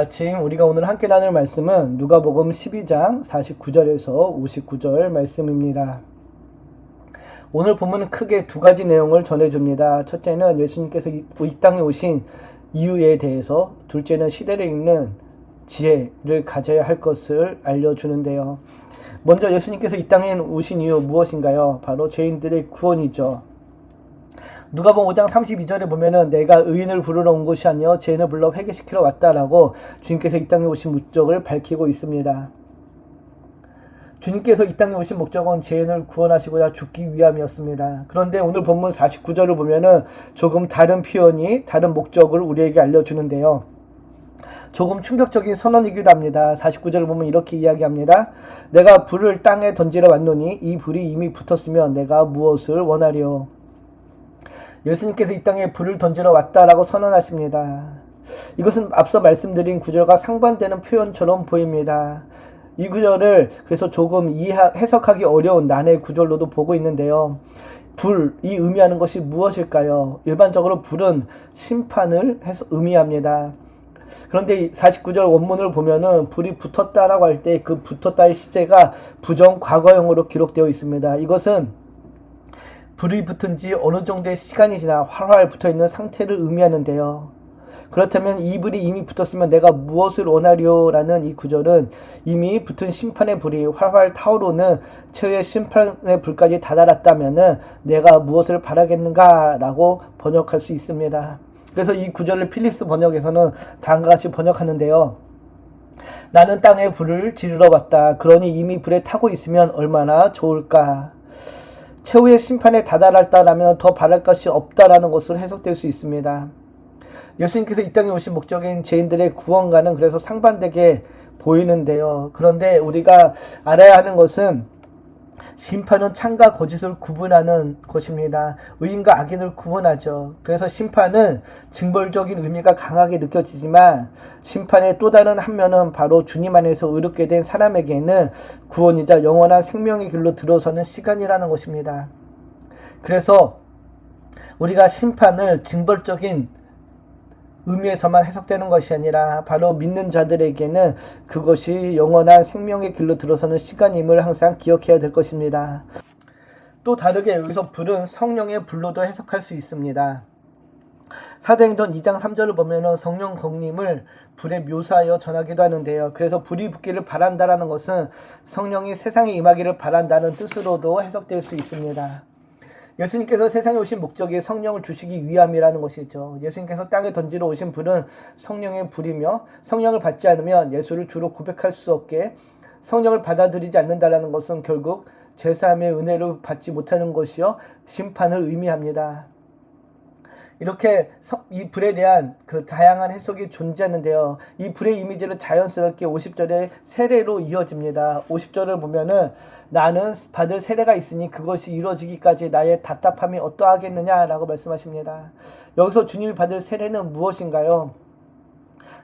아침 우리가 오늘 함께 나눌 말씀은 누가복음 12장 49절에서 59절 말씀입니다. 오늘 본문은 크게 두 가지 내용을 전해줍니다. 첫째는 예수님께서 이 땅에 오신 이유에 대해서, 둘째는 시대를 읽는 지혜를 가져야 할 것을 알려주는데요. 먼저 예수님께서 이 땅에 오신 이유 무엇인가요? 바로 죄인들의 구원이죠. 누가복음 5장 32절에 보면은 내가 의인을 부르러 온 것이 아니요 죄인을 불러 회개시키러 왔다라고 주님께서 이 땅에 오신 목적을 밝히고 있습니다. 주님께서 이 땅에 오신 목적은 죄인을 구원하시고자 죽기 위함이었습니다. 그런데 오늘 본문 49절을 보면은 조금 다른 표현이, 다른 목적을 우리에게 알려주는데요. 조금 충격적인 선언이기도 합니다. 49절을 보면 이렇게 이야기합니다. 내가 불을 땅에 던지러 왔노니 이 불이 이미 붙었으면 내가 무엇을 원하리요. 예수님께서 이 땅에 불을 던지러 왔다라고 선언하십니다. 이것은 앞서 말씀드린 구절과 상반되는 표현처럼 보입니다. 이 구절을 그래서 조금 해석하기 어려운 난해의 구절로도 보고 있는데요. 불이 의미하는 것이 무엇일까요? 일반적으로 불은 심판을 의미합니다. 그런데 49절 원문을 보면은 불이 붙었다라고 할 때 그 붙었다의 시제가 부정 과거형으로 기록되어 있습니다. 이것은 불이 붙은 지 어느 정도의 시간이 지나 활활 붙어있는 상태를 의미하는데요. 그렇다면 이 불이 이미 붙었으면 내가 무엇을 원하리요? 라는 이 구절은 이미 붙은 심판의 불이 활활 타오르는 최후의 심판의 불까지 다다랐다면 내가 무엇을 바라겠는가? 라고 번역할 수 있습니다. 그래서 이 구절을 필립스 번역에서는 다음과 같이 번역하는데요. 나는 땅에 불을 지르러 왔다. 그러니 이미 불에 타고 있으면 얼마나 좋을까? 최후의 심판에 다다랐다라면 더 바랄 것이 없다라는 것으로 해석될 수 있습니다. 예수님께서 이 땅에 오신 목적인 죄인들의 구원과는 그래서 상반되게 보이는데요. 그런데 우리가 알아야 하는 것은 심판은 참과 거짓을 구분하는 것입니다. 의인과 악인을 구분하죠. 그래서 심판은 징벌적인 의미가 강하게 느껴지지만 심판의 또 다른 한 면은 바로 주님 안에서 의롭게 된 사람에게는 구원이자 영원한 생명의 길로 들어서는 시간이라는 것입니다. 그래서 우리가 심판을 징벌적인 의미에서만 해석되는 것이 아니라 바로 믿는 자들에게는 그것이 영원한 생명의 길로 들어서는 시간임을 항상 기억해야 될 것입니다. 또 다르게 여기서 불은 성령의 불로도 해석할 수 있습니다. 사도행전 2장 3절을 보면 성령 강림을 불에 묘사하여 전하기도 하는데요. 그래서 불이 붙기를 바란다라는 것은 성령이 세상에 임하기를 바란다는 뜻으로도 해석될 수 있습니다. 예수님께서 세상에 오신 목적이 성령을 주시기 위함이라는 것이죠. 예수님께서 땅에 던지러 오신 불은 성령의 불이며 성령을 받지 않으면 예수를 주로 고백할 수 없게 성령을 받아들이지 않는다라는 것은 결국 죄사함의 은혜를 받지 못하는 것이요 심판을 의미합니다. 이렇게 이 불에 대한 그 다양한 해석이 존재하는데요. 이 불의 이미지를 자연스럽게 50절의 세례로 이어집니다. 50절을 보면은 나는 받을 세례가 있으니 그것이 이루어지기까지 나의 답답함이 어떠하겠느냐라고 말씀하십니다. 여기서 주님이 받을 세례는 무엇인가요?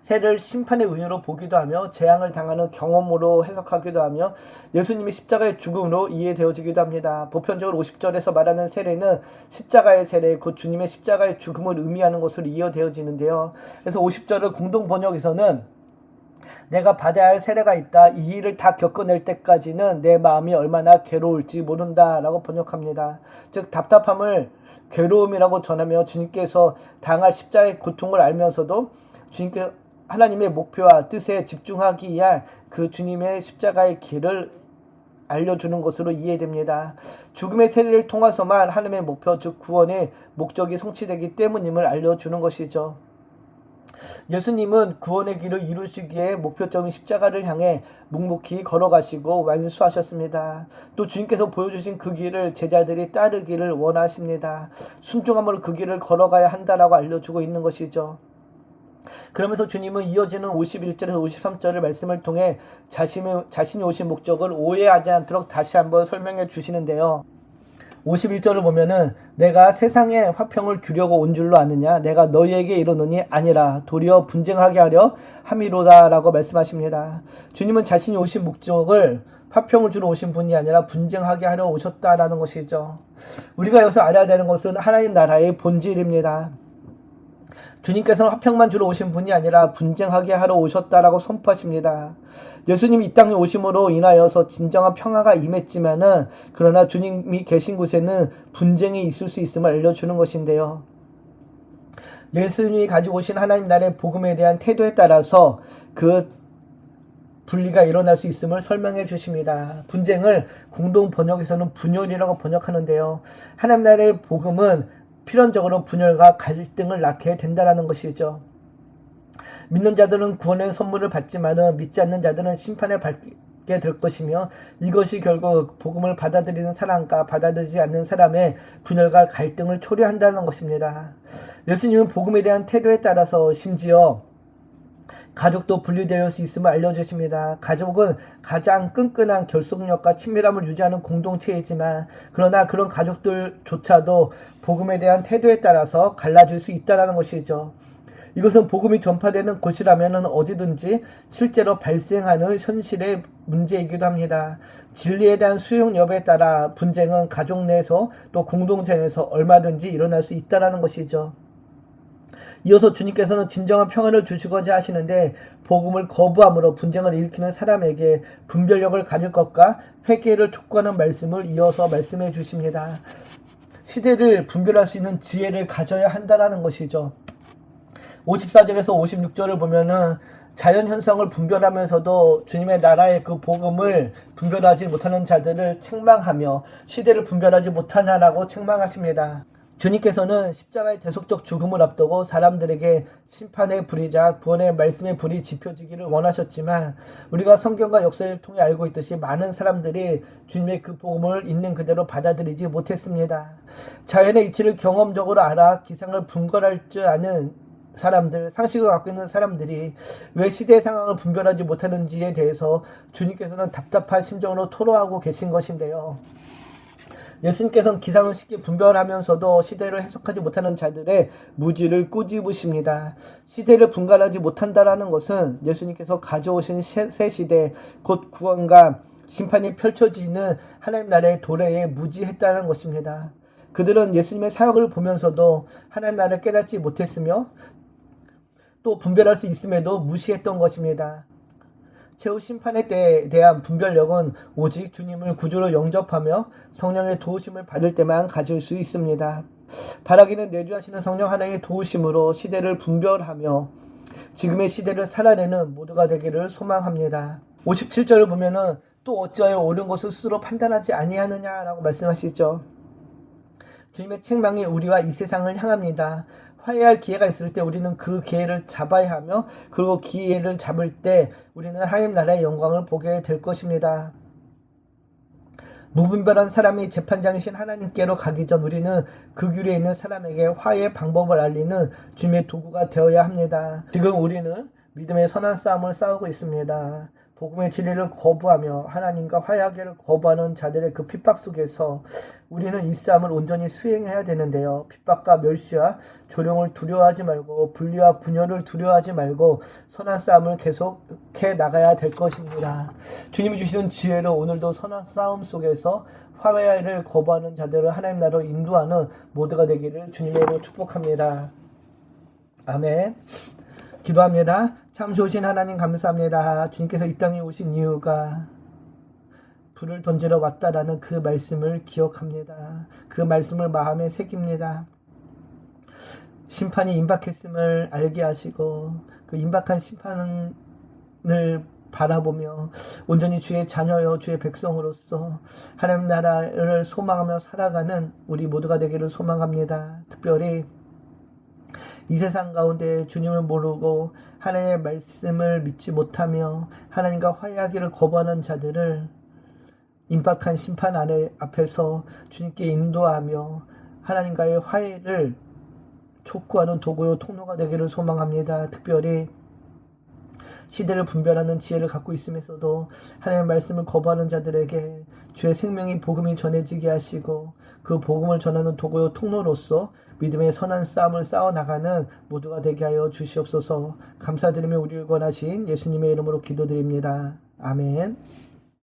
세례를 심판의 은유로 보기도 하며 재앙을 당하는 경험으로 해석하기도 하며 예수님이 십자가의 죽음으로 이해되어지기도 합니다. 보편적으로 50절에서 말하는 세례는 십자가의 세례, 곧 주님의 십자가의 죽음을 의미하는 것으로 이해되어지는데요. 그래서 50절을 공동 번역에서는 내가 받아야 할 세례가 있다. 이 일을 다 겪어낼 때까지는 내 마음이 얼마나 괴로울지 모른다 라고 번역합니다. 즉 답답함을 괴로움이라고 전하며 주님께서 당할 십자가의 고통을 알면서도 주님께 하나님의 목표와 뜻에 집중하기 위한 그 주님의 십자가의 길을 알려주는 것으로 이해됩니다. 죽음의 세례를 통해서만 하나님의 목표, 즉 구원의 목적이 성취되기 때문임을 알려주는 것이죠. 예수님은 구원의 길을 이루시기에 목표점인 십자가를 향해 묵묵히 걸어가시고 완수하셨습니다. 또 주님께서 보여주신 그 길을 제자들이 따르기를 원하십니다. 순종함으로 그 길을 걸어가야 한다라고 알려주고 있는 것이죠. 그러면서 주님은 이어지는 51절에서 53절의 말씀을 통해 자신이 오신 목적을 오해하지 않도록 다시 한번 설명해 주시는데요. 51절을 보면은 내가 세상에 화평을 주려고 온 줄로 아느냐? 내가 너희에게 이르노니 아니라 도리어 분쟁하게 하려 함이로다 라고 말씀하십니다. 주님은 자신이 오신 목적을 화평을 주러 오신 분이 아니라 분쟁하게 하려 오셨다라는 것이죠. 우리가 여기서 알아야 되는 것은 하나님 나라의 본질입니다. 주님께서는 화평만 주러 오신 분이 아니라 분쟁하게 하러 오셨다라고 선포하십니다. 예수님이 이 땅에 오심으로 인하여서 진정한 평화가 임했지만은 그러나 주님이 계신 곳에는 분쟁이 있을 수 있음을 알려주는 것인데요. 예수님이 가지고 오신 하나님 나라의 복음에 대한 태도에 따라서 그 분리가 일어날 수 있음을 설명해 주십니다. 분쟁을 공동 번역에서는 분열이라고 번역하는데요. 하나님 나라의 복음은 필연적으로 분열과 갈등을 낳게 된다는 것이죠. 믿는 자들은 구원의 선물을 받지만은 믿지 않는 자들은 심판에 받게 될 것이며 이것이 결국 복음을 받아들이는 사람과 받아들이지 않는 사람의 분열과 갈등을 초래한다는 것입니다. 예수님은 복음에 대한 태도에 따라서 심지어 가족도 분리될 수 있음을 알려주십니다. 가족은 가장 끈끈한 결속력과 친밀함을 유지하는 공동체이지만 그러나 그런 가족들조차도 복음에 대한 태도에 따라서 갈라질 수 있다는 것이죠. 이것은 복음이 전파되는 곳이라면 어디든지 실제로 발생하는 현실의 문제이기도 합니다. 진리에 대한 수용 여부에 따라 분쟁은 가족 내에서 또 공동체 내에서 얼마든지 일어날 수 있다는 것이죠. 이어서 주님께서는 진정한 평안을 주시고자 하시는데 복음을 거부함으로 분쟁을 일으키는 사람에게 분별력을 가질 것과 회개를 촉구하는 말씀을 이어서 말씀해 주십니다. 시대를 분별할 수 있는 지혜를 가져야 한다는 것이죠. 54절에서 56절을 보면은 자연현상을 분별하면서도 주님의 나라의 그 복음을 분별하지 못하는 자들을 책망하며 시대를 분별하지 못하냐라고 책망하십니다. 주님께서는 십자가의 대속적 죽음을 앞두고 사람들에게 심판의 불이자 구원의 말씀의 불이 지펴지기를 원하셨지만 우리가 성경과 역사를 통해 알고 있듯이 많은 사람들이 주님의 그 복음을 있는 그대로 받아들이지 못했습니다. 자연의 이치를 경험적으로 알아 기상을 분별할 줄 아는 사람들, 상식을 갖고 있는 사람들이 왜 시대 상황을 분별하지 못하는지에 대해서 주님께서는 답답한 심정으로 토로하고 계신 것인데요. 예수님께서는 기상을 쉽게 분별하면서도 시대를 해석하지 못하는 자들의 무지를 꼬집으십니다. 시대를 분간하지 못한다라는 것은 예수님께서 가져오신 새 시대, 곧 구원과 심판이 펼쳐지는 하나님 나라의 도래에 무지했다는 것입니다. 그들은 예수님의 사역을 보면서도 하나님 나라를 깨닫지 못했으며 또 분별할 수 있음에도 무시했던 것입니다. 최후 심판의 때에 대한 분별력은 오직 주님을 구주로 영접하며 성령의 도우심을 받을 때만 가질 수 있습니다. 바라기는 내주하시는 성령 하나님의 도우심으로 시대를 분별하며 지금의 시대를 살아내는 모두가 되기를 소망합니다. 57절을 보면은 또 어찌하여 옳은 것을 스스로 판단하지 아니하느냐라고 말씀하시죠. 주님의 책망이 우리와 이 세상을 향합니다. 화해할 기회가 있을 때 우리는 그 기회를 잡아야 하며 그리고 기회를 잡을 때 우리는 하나님 나라의 영광을 보게 될 것입니다. 무분별한 사람이 재판장이신 하나님께로 가기 전 우리는 그 귤에 있는 사람에게 화해의 방법을 알리는 주님의 도구가 되어야 합니다. 지금 우리는 믿음의 선한 싸움을 싸우고 있습니다. 복음의 진리를 거부하며 하나님과 화해하기를 거부하는 자들의 그 핍박 속에서 우리는 이 싸움을 온전히 수행해야 되는데요. 핍박과 멸시와 조롱을 두려워하지 말고 분리와 분열을 두려워하지 말고 선한 싸움을 계속해 나가야 될 것입니다. 주님이 주시는 지혜로 오늘도 선한 싸움 속에서 화해를 거부하는 자들을 하나님 나라로 인도하는 모두가 되기를 주님으로 축복합니다. 아멘. 기도합니다. 참 좋으신 하나님 감사합니다. 주님께서 이 땅에 오신 이유가 불을 던지러 왔다라는 그 말씀을 기억합니다. 그 말씀을 마음에 새깁니다. 심판이 임박했음을 알게 하시고 그 임박한 심판을 바라보며 온전히 주의 자녀여 주의 백성으로서 하나님 나라를 소망하며 살아가는 우리 모두가 되기를 소망합니다. 특별히 이 세상 가운데 주님을 모르고 하나님의 말씀을 믿지 못하며 하나님과 화해하기를 거부하는 자들을 임박한 심판 앞에서 주님께 인도하며 하나님과의 화해를 촉구하는 도구요 통로가 되기를 소망합니다. 특별히 시대를 분별하는 지혜를 갖고 있으면서도 하나님의 말씀을 거부하는 자들에게 주의 생명이 복음이 전해지게 하시고 그 복음을 전하는 도구요 통로로서 믿음의 선한 싸움을 싸워나가는 모두가 되게 하여 주시옵소서. 감사드리며 우리를 권하신 예수님의 이름으로 기도드립니다. 아멘.